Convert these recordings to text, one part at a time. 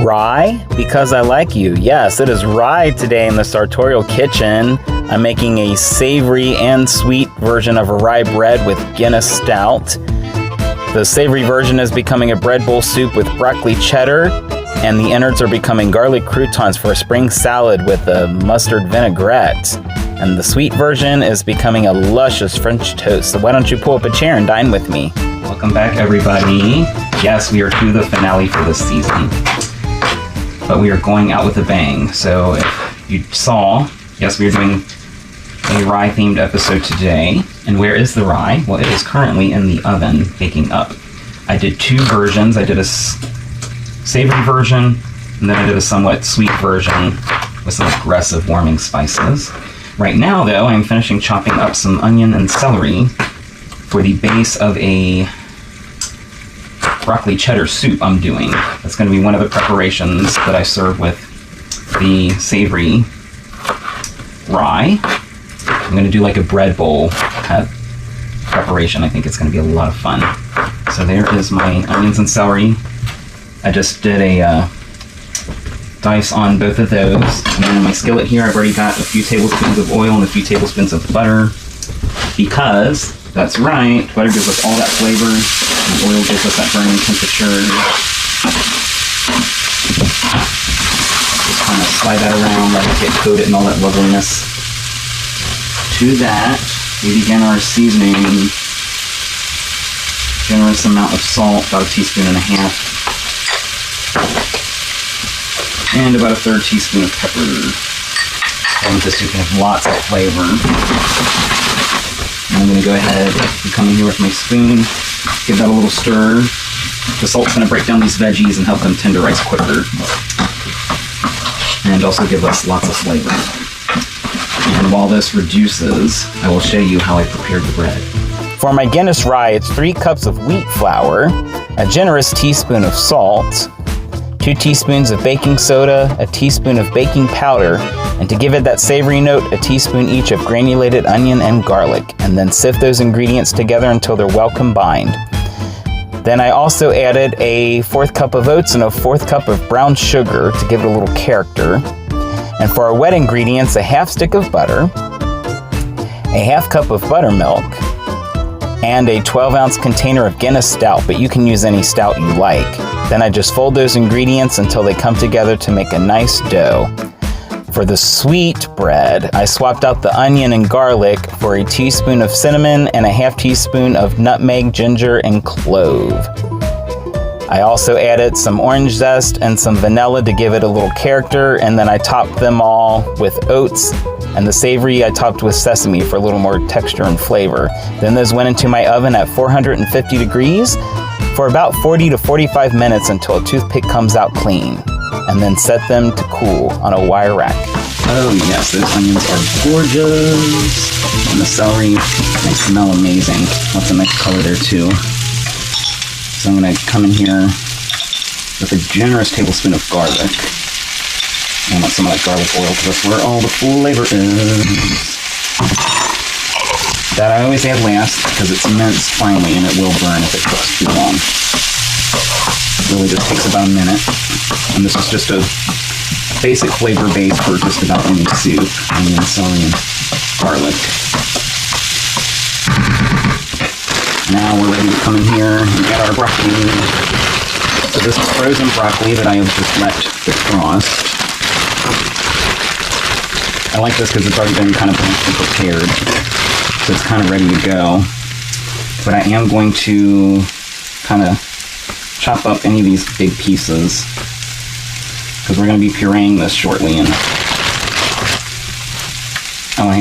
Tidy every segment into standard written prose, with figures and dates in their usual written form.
Rye, because I like you. Yes, it is rye today in the sartorial kitchen. I'm making a savory and sweet version of a rye bread with Guinness stout. The savory version is becoming a bread bowl soup with broccoli cheddar, and the innards are becoming garlic croutons for a spring salad with a mustard vinaigrette. And the sweet version is becoming a luscious French toast. So why don't you pull up a chair and dine with me? Welcome back, everybody. Yes, we are to the finale for this season, but we are going out with a bang. So if you saw, yes, we are doing a rye-themed episode today. And where is the rye? Well, it is currently in the oven baking up. I did two versions. I did a savory version, and then I did a somewhat sweet version with some aggressive warming spices. Right now, though, I'm finishing chopping up some onion and celery for the base of a broccoli cheddar soup I'm doing. That's going to be one of the preparations that I serve with the savory rye. I'm going to do like a bread bowl kind of preparation. I think it's going to be a lot of fun. So there is my onions and celery. I just did a dice on both of those. And then in my skillet here, I've already got a few tablespoons of oil and a few tablespoons of butter, because that's right, butter gives us all that flavor, and oil gives us that burning temperature. Just kind of slide that around, let it get coated and all that loveliness. To that, we begin our seasoning. Generous amount of salt, about 1.5 teaspoons. And about 1/3 teaspoon of pepper. And this soup can have lots of flavor. I'm going to go ahead and come in here with my spoon, give that a little stir. The salt's going to break down these veggies and help them tenderize quicker, and also give us lots of flavor. And while this reduces, I will show you how I prepared the bread. For my Guinness rye, it's 3 cups of wheat flour, a generous teaspoon of salt, 2 teaspoons of baking soda, a teaspoon of baking powder, and to give it that savory note, a teaspoon each of granulated onion and garlic, and then sift those ingredients together until they're well combined. Then I also added a 1/4 cup of oats and a 1/4 cup of brown sugar to give it a little character. And for our wet ingredients, a 1/2 stick of butter, a 1/2 cup of buttermilk, and a 12-ounce container of Guinness stout, but you can use any stout you like. Then I just fold those ingredients until they come together to make a nice dough. For the sweet bread, I swapped out the onion and garlic for a teaspoon of cinnamon and a 1/2 teaspoon of nutmeg, ginger, and clove. I also added some orange zest and some vanilla to give it a little character, and then I topped them all with oats, and the savory I topped with sesame for a little more texture and flavor. Then those went into my oven at 450 degrees for about 40 to 45 minutes until a toothpick comes out clean, and then set them to cool on a wire rack. Oh yes, those onions are gorgeous, and the celery, they smell amazing. Lots of nice color there too. So I'm going to come in here with a generous tablespoon of garlic. I want some of that garlic oil because that's where all the flavor is. That I always add last because it's minced finely and it will burn if it cooks too long. It really just takes about a minute. And this is just a basic flavor base for just about any soup. Onion, celery, and garlic. Now we're ready to come in here and get our broccoli. So this is frozen broccoli that I have just let defrost. I like this because it's already been kind of blanched and prepared. So it's kind of ready to go. But I am going to kind of chop up any of these big pieces because we're going to be pureeing this shortly. And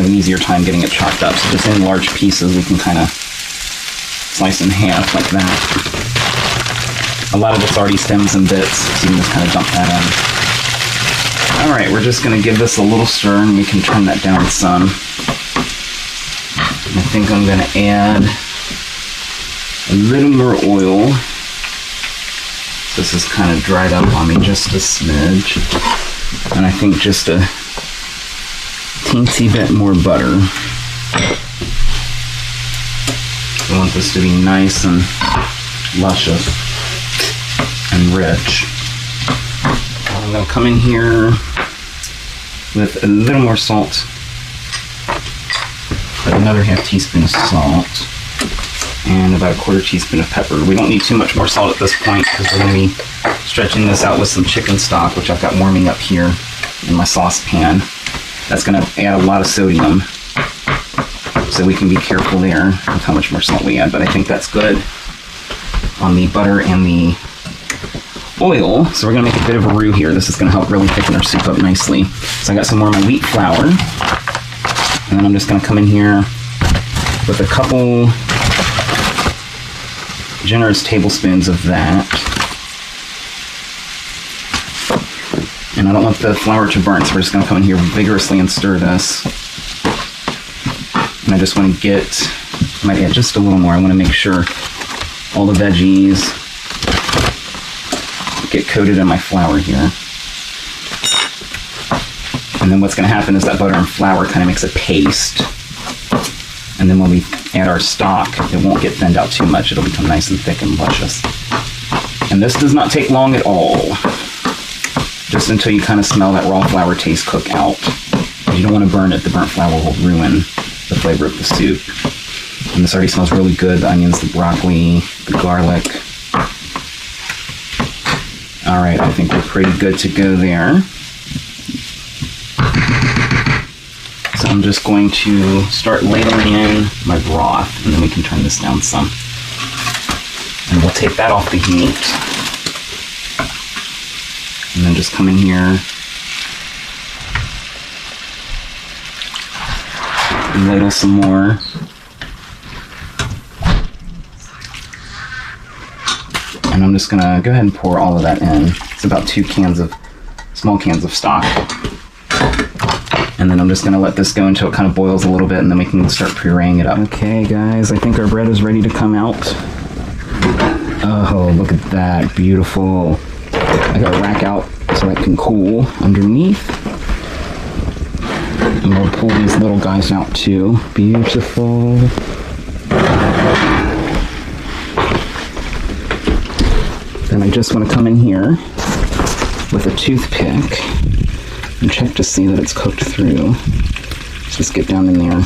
have an easier time getting it chopped up. So just in large pieces, we can kind of slice in half like that. A lot of it's already stems and bits, so you can just kind of dump that in. All right, we're just going to give this a little stir, and we can turn that down some. And I think I'm going to add a little more oil. This is kind of dried up on me just a smidge. And I think just a teensy bit more butter. I want this to be nice and luscious and rich. I'm going to come in here with a little more salt. About another half teaspoon of salt. And about a quarter teaspoon of pepper. We don't need too much more salt at this point because we're going to be stretching this out with some chicken stock, which I've got warming up here in my saucepan. That's going to add a lot of sodium, so we can be careful there with how much more salt we add, but I think that's good on the butter and the oil. So we're going to make a bit of a roux here. This is going to help really thicken our soup up nicely. So I got some more of my wheat flour, and then I'm just going to come in here with a couple generous tablespoons of that. And I don't want the flour to burn, so we're just going to come in here vigorously and stir this. And I just want to I might add just a little more. I want to make sure all the veggies get coated in my flour here. And then what's going to happen is that butter and flour kind of makes a paste. And then when we add our stock, it won't get thinned out too much. It'll become nice and thick and luscious. And this does not take long at all. Just until you kind of smell that raw flour taste cook out. You don't want to burn it. The burnt flour will ruin the flavor of the soup. And this already smells really good. The onions, the broccoli, the garlic. All right, I think we're pretty good to go there. So I'm just going to start layering in my broth, and then we can turn this down some. And we'll take that off the heat. And then just come in here and ladle some more. And I'm just gonna go ahead and pour all of that in. It's about 2 small cans of stock. And then I'm just gonna let this go until it kind of boils a little bit, and then we can start pureeing it up. Okay guys, I think our bread is ready to come out. Oh, look at that, beautiful. I got a rack out so it can cool underneath. And we'll pull these little guys out too. Beautiful. Then I just want to come in here with a toothpick and check to see that it's cooked through. Just get down in there.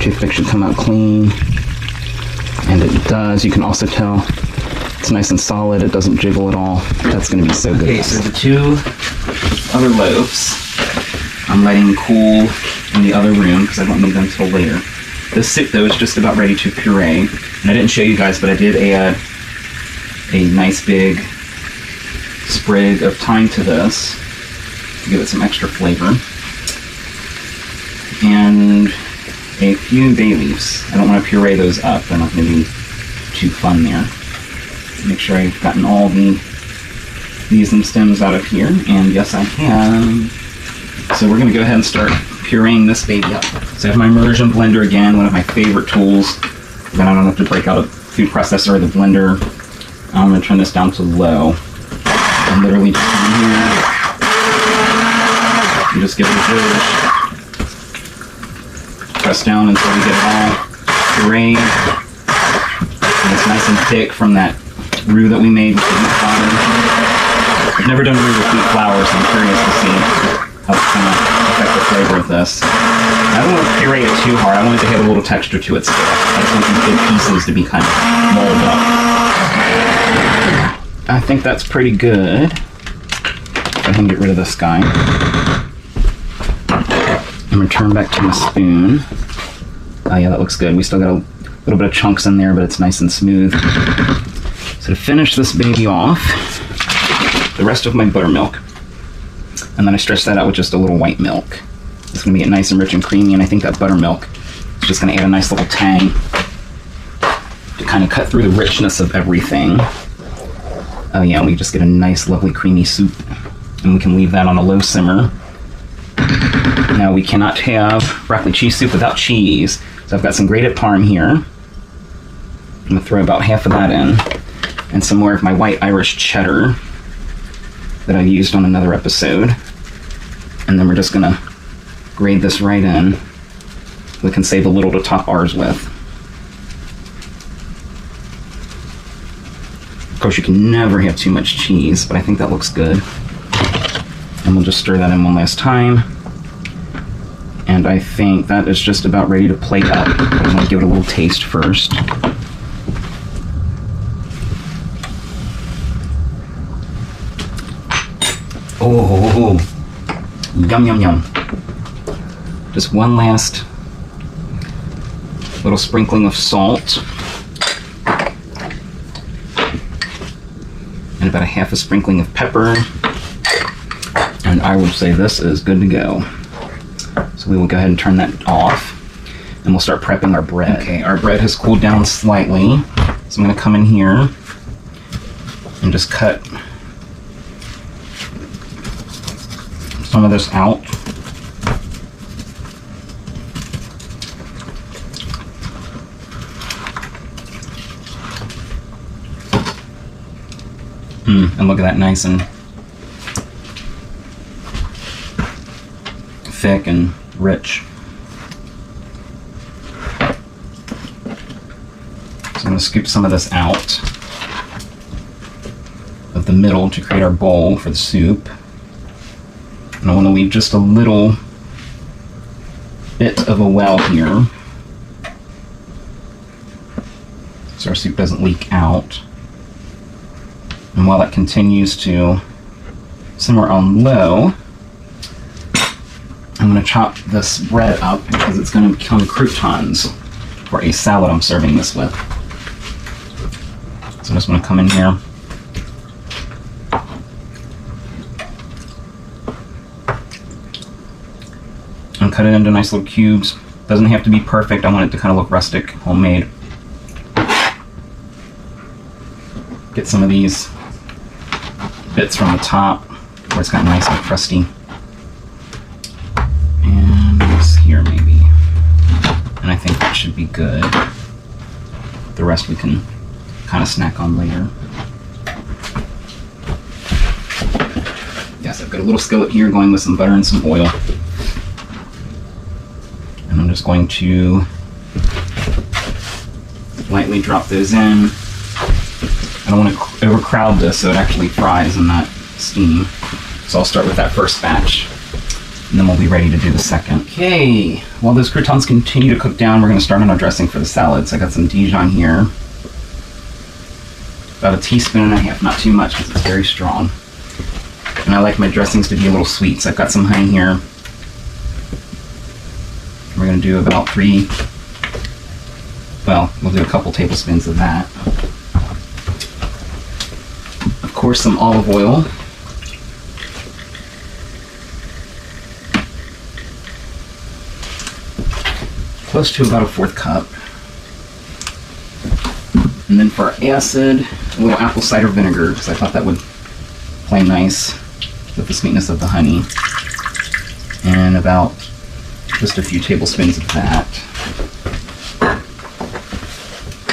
Toothpick should come out clean. And it does. You can also tell it's nice and solid. It doesn't jiggle at all. That's going to be so good. Okay, so the 2 other loaves I'm letting cool in the other room because I don't need them until later. This soup, though, is just about ready to puree. And I didn't show you guys, but I did add a nice big sprig of thyme to this to give it some extra flavor. And a few bay leaves. I don't want to puree those up. They're not going to be too fun there. Make sure I've gotten all the leaves and stems out of here, and yes I have. So we're going to go ahead and start pureeing this baby up. So I have my immersion blender again, one of my favorite tools. Then I don't have to break out a food processor or the blender. I'm going to turn this down to low. And literally just come in here and just give it a push. Press down until we get it all pureed. And it's nice and thick from that roux that we made with the wheat flour. I've never done roux with wheat flour, so I'm curious to see how it's going to affect the flavor of this. I don't want to puree it too hard. I want it to have a little texture to it still. I just want these big pieces to be kind of molded up. I think that's pretty good. I can get rid of this guy. I'm going to turn back to my spoon. Oh yeah, that looks good. We still got a little bit of chunks in there, but it's nice and smooth. So to finish this baby off, the rest of my buttermilk, and then I stretch that out with just a little white milk. It's going to get nice and rich and creamy, and I think that buttermilk is just going to add a nice little tang to kind of cut through the richness of everything. Oh yeah, we just get a nice, lovely, creamy soup, and we can leave that on a low simmer. Now, we cannot have broccoli cheese soup without cheese, so I've got some grated parm here. I'm going to throw about half of that in, and some more of my white Irish cheddar that I used on another episode. And then we're just going to grate this right in. We can save a little to top ours with. Of course, you can never have too much cheese, but I think that looks good. And we'll just stir that in one last time. And I think that is just about ready to plate up. I'm going to give it a little taste first. Oh, yum, yum, yum. Just one last little sprinkling of salt. And about a half a sprinkling of pepper. And I would say this is good to go. So we will go ahead and turn that off. And we'll start prepping our bread. Okay, our bread has cooled down slightly. So I'm going to come in here and just cut some of this out. And look at that, nice and thick and rich. So I'm going to scoop some of this out of the middle to create our bowl for the soup. And I want to leave just a little bit of a well here so our soup doesn't leak out. And while it continues to simmer on low, I'm going to chop this bread up because it's going to become croutons for a salad I'm serving this with. So I'm just going to come in here and cut it into nice little cubes. Doesn't have to be perfect. I want it to kind of look rustic, homemade. Get some of these bits from the top where it's got nice and crusty. And this here maybe. And I think that should be good. The rest we can kind of snack on later. Yes, I've got a little skillet here going with some butter and some oil. And I'm just going to lightly drop those in. I don't want to overcrowd this so it actually fries in that steam. So I'll start with that first batch, and then we'll be ready to do the second. Okay, while those croutons continue to cook down, we're going to start on our dressing for the salad. So I got some Dijon here. About a teaspoon and a half, not too much because it's very strong. And I like my dressings to be a little sweet, so I've got some honey here. We're going to do about we'll do a couple tablespoons of that. Of course, some olive oil. Close to about a 1/4 cup. And then for our acid, a little apple cider vinegar, because I thought that would play nice with the sweetness of the honey. And about just a few tablespoons of that.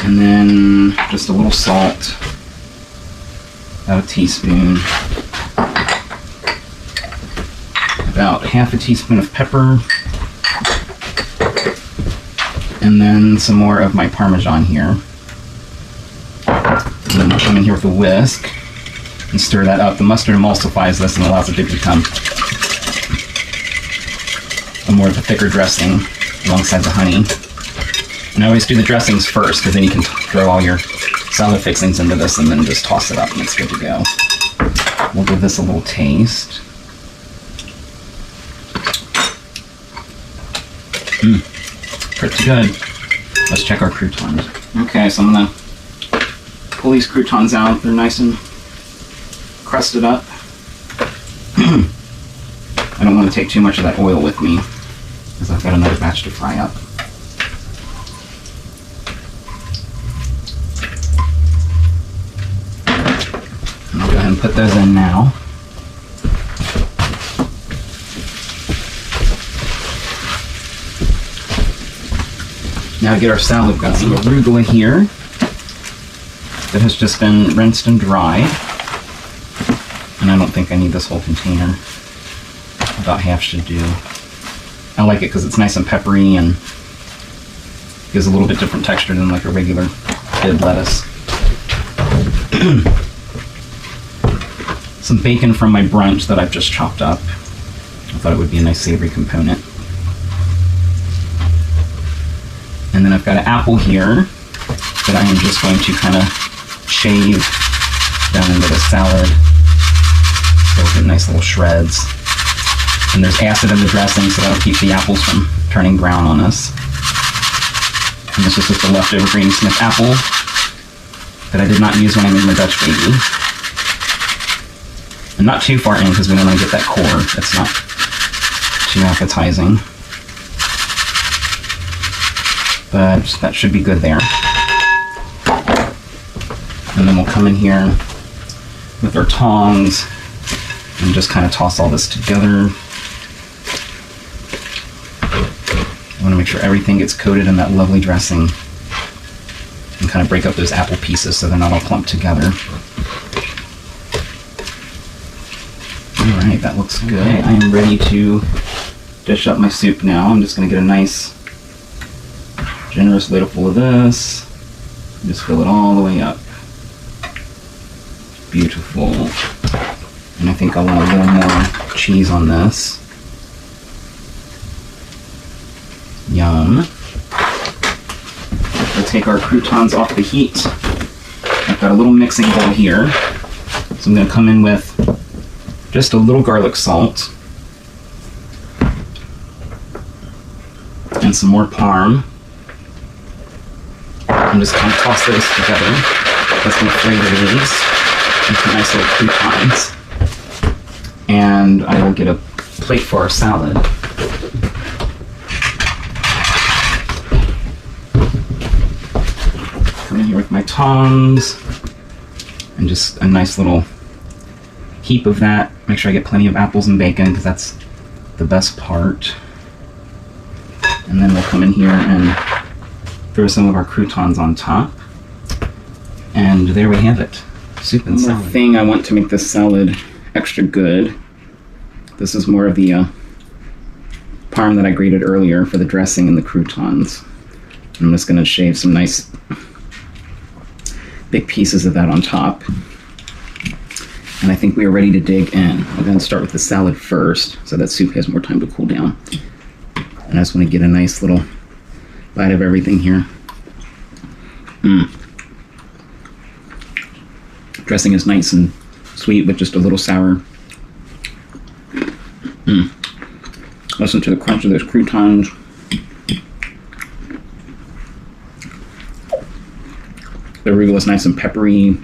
And then just a little salt. About a teaspoon. About half a teaspoon of pepper. And then some more of my Parmesan here. And then we'll come in here with a whisk and stir that up. The mustard emulsifies this and allows it to become a more of a thicker dressing alongside the honey. And I always do the dressings first because then you can throw all your salad fixings into this and then just toss it up and it's good to go. We'll give this a little taste. Pretty good. Let's check our croutons. Okay, so I'm gonna pull these croutons out. They're nice and crusted up. I don't want to take too much of that oil with me. because I've got another batch to fry up. And I'll go ahead and put those in now. Now to get our salad, we've got some arugula here that has just been rinsed and dried. And I don't think I need this whole container. About half should do. I like it because it's nice and peppery and gives a little bit different texture than like a regular fid lettuce. Some bacon from my brunch that I've just chopped up. I thought it would be a nice savory component. And then I've got an apple here that I am just going to kind of shave down into the salad. So we'll get nice little shreds. And there's acid in the dressing, so that'll keep the apples from turning brown on us. And this is just a leftover Granny Smith apple that I did not use when I made my Dutch baby. And not too far in because we don't want to get that core. That's not too appetizing. But that should be good there. And then we'll come in here with our tongs and just kind of toss all this together. I want to make sure everything gets coated in that lovely dressing and kind of break up those apple pieces so they're not all clumped together. All right, that looks good. Okay, I am ready to dish up my soup now. I'm just going to get a nice generous ladle full of this. Just fill it all the way up. Beautiful. And I think I want a little more cheese on this. Yum. We'll take our croutons off the heat. I've got a little mixing bowl here. So I'm going to come in with just a little garlic salt. And some more parm. And just kind of toss those together. That's going to flavor these into nice little croutons. And I will get a plate for our salad. Come in here with my tongs and just a nice little heap of that. Make sure I get plenty of apples and bacon because that's the best part. And then we'll come in here and throw some of our croutons on top. And there we have it. Soup and salad. One more thing I want to make this salad extra good. This is more of the parm that I grated earlier for the dressing and the croutons. I'm just going to shave some nice big pieces of that on top. And I think we are ready to dig in. We're going to start with the salad first so that soup has more time to cool down. And I just want to get a nice little bite of everything here. Dressing is nice and sweet with just a little sour. Listen to the crunch of those croutons. The arugula is nice and peppery.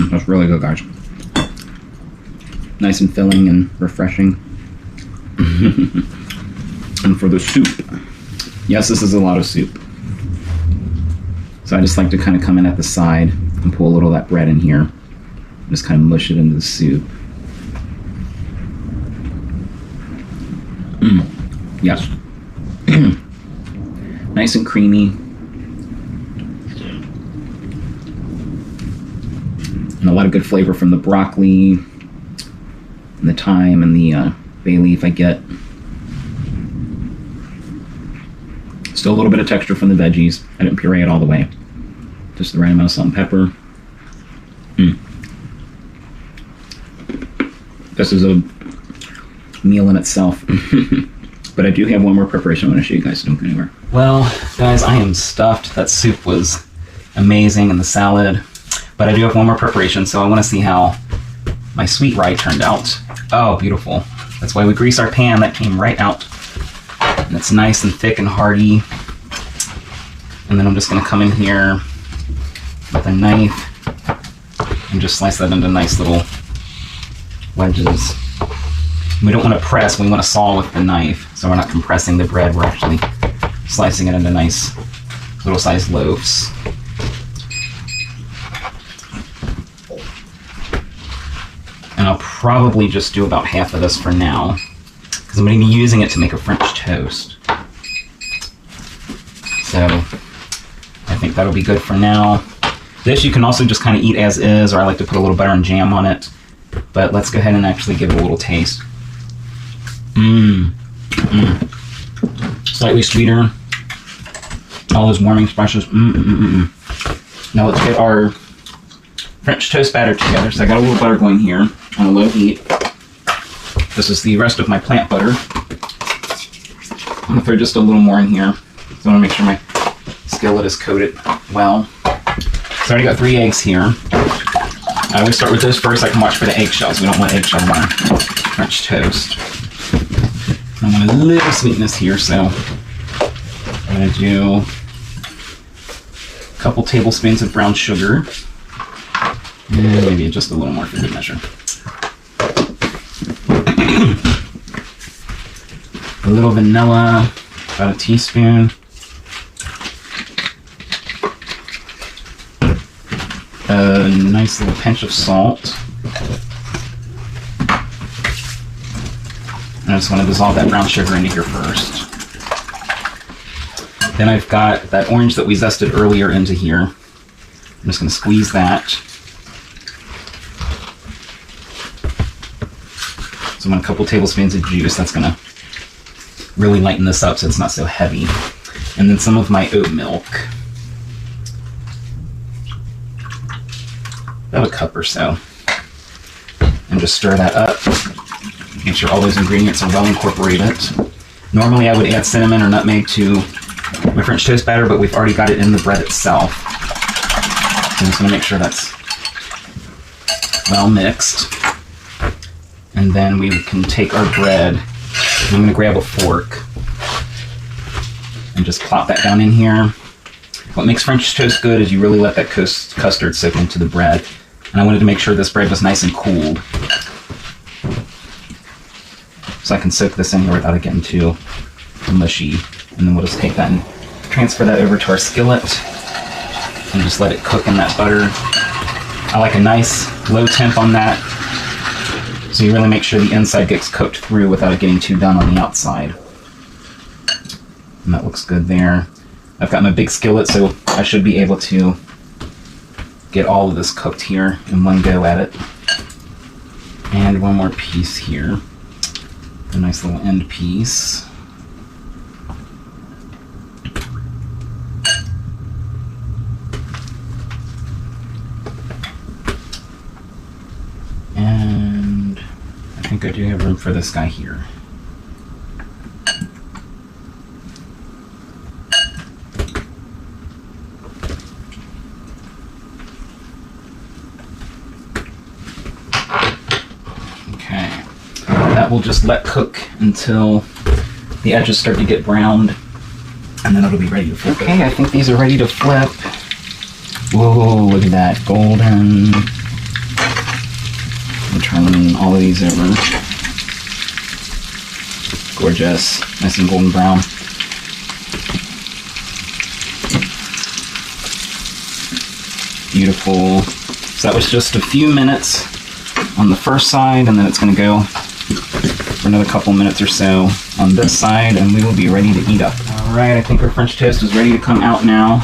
That's really good, guys. Nice and filling and refreshing. And for the soup, yes, this is a lot of soup. So I just like to kind of come in at the side and pull a little of that bread in here. Just kind of mush it into the soup. Yes. Nice and creamy. And a lot of good flavor from the broccoli and the thyme and the bay leaf I get. Still a little bit of texture from the veggies. I didn't puree it all the way. Just the right amount of salt and pepper. This is a meal in itself. But I do have one more preparation I want to show you guys, so don't go anywhere. Well, guys, I am stuffed. That soup was amazing and the salad. But I do have one more preparation, so I want to see how my sweet rye turned out. Oh, beautiful. That's why we grease our pan. That came right out. And it's nice and thick and hearty. And then I'm just going to come in here with a knife and just slice that into nice little wedges. We don't want to press, we want to saw with the knife. So we're not compressing the bread, we're actually slicing it into nice little sized loaves. And I'll probably just do about half of this for now, because I'm going to be using it to make a French toast. So I think that'll be good for now. This you can also just kind of eat as is, or I like to put a little butter and jam on it. But let's go ahead and actually give it a little taste. Slightly sweeter. All those warming spices. Now let's get our French toast batter together. So I got a little butter going here on a low heat. This is the rest of my plant butter. I'm going to throw just a little more in here. So I want to make sure my skillet is coated well. So I already got 3 eggs here. I always start with those first. I can watch for the eggshells. We don't want eggshells on our French toast. I want a little sweetness here, so I'm going to do a couple tablespoons of brown sugar. And maybe just a little more for good measure. A little vanilla, about a teaspoon. A nice little pinch of salt. And I just want to dissolve that brown sugar into here first. Then I've got that orange that we zested earlier into here. I'm just going to squeeze that. So I'm going to a couple tablespoons of juice. That's going to really lighten this up so it's not so heavy. And then some of my oat milk. About a cup or so. And just stir that up. Make sure all those ingredients are well incorporated. Normally I would add cinnamon or nutmeg to my French toast batter, but we've already got it in the bread itself. So I'm just going to make sure that's well mixed. And then we can take our bread. I'm going to grab a fork and just plop that down in here. What makes French toast good is you really let that custard soak into the bread. And I wanted to make sure this bread was nice and cooled, so I can soak this in here without it getting too mushy. And then we'll just take that and transfer that over to our skillet and just let it cook in that butter. I like a nice low temp on that, so you really make sure the inside gets cooked through without it getting too done on the outside. And that looks good there. I've got my big skillet, so I should be able to get all of this cooked here in one go at it. And one more piece here. A nice little end piece. And I think I do have room for this guy here. We'll just let cook until the edges start to get browned, and then it'll be ready to flip. Okay, I think these are ready to flip. Whoa, look at that, golden. I'm turning all of these over. Gorgeous, nice and golden brown. Beautiful. So that was just a few minutes on the first side, and then it's going to go for another couple minutes or so on this side, and we will be ready to eat up. Alright, I think our French toast is ready to come out now.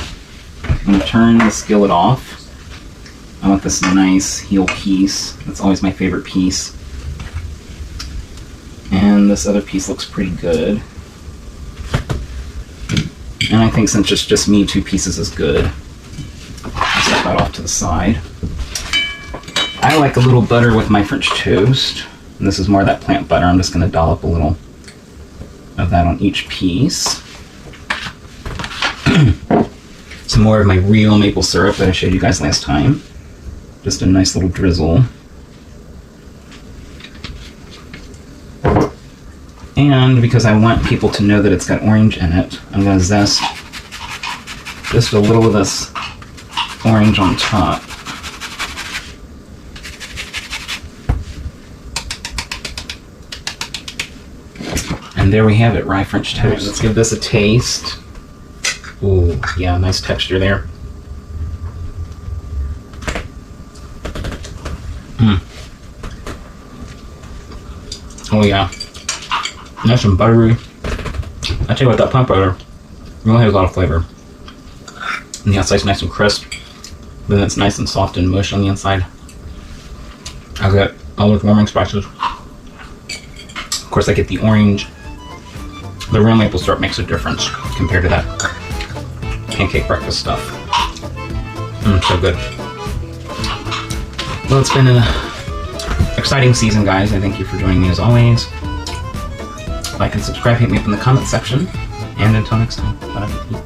I'm going to turn the skillet off. I want this nice heel piece. That's always my favorite piece. And this other piece looks pretty good. And I think since it's just me, 2 pieces is good. I'll set that off to the side. I like a little butter with my French toast. And this is more of that plant butter. I'm just going to dollop a little of that on each piece. Some more of my real maple syrup that I showed you guys last time. Just a nice little drizzle. And because I want people to know that it's got orange in it, I'm going to zest just a little of this orange on top. And there we have it, rye French toast. Right, let's give this a taste. Ooh, yeah, nice texture there. Oh yeah, nice and buttery. I tell you what, that pump butter really has a lot of flavor. And the outside's nice and crisp, but then it's nice and soft and mush on the inside. I get all those warming spices. Of course, I get the orange. The real maple syrup makes a difference compared to that pancake breakfast stuff. So good. Well, it's been an exciting season, guys. I thank you for joining me as always. Like and subscribe, hit me up in the comment section. And until next time, bye.